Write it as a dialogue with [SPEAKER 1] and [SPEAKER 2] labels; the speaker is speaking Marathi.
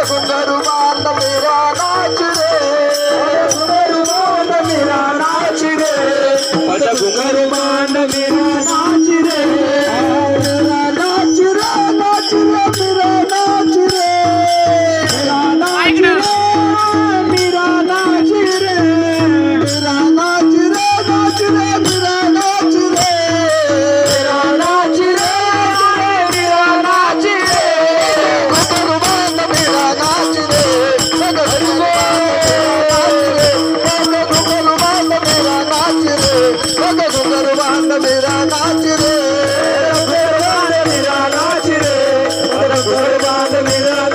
[SPEAKER 1] घुंघरू बांध मेरा नाच रे, घुंघरू बांध मेरा नाच रे,
[SPEAKER 2] घुंघरू बांध मेरा नाच रे,
[SPEAKER 1] मेरा नाच रे, नाच रे मेरा नाच रे, मेरा नाच रे, मेरा नाच रे, मेरा नाच रे, नाच रे मेरा नाच रे, मेरा नाच रे, मेरा नाच रे, घुंघरू बांध मेरा नाच रे, घुंघरू बांध मेरा नाच रे, घुंघरू बांध मेरा नाच रे,
[SPEAKER 2] मेरा नाच रे, घुंघरू बांध मेरा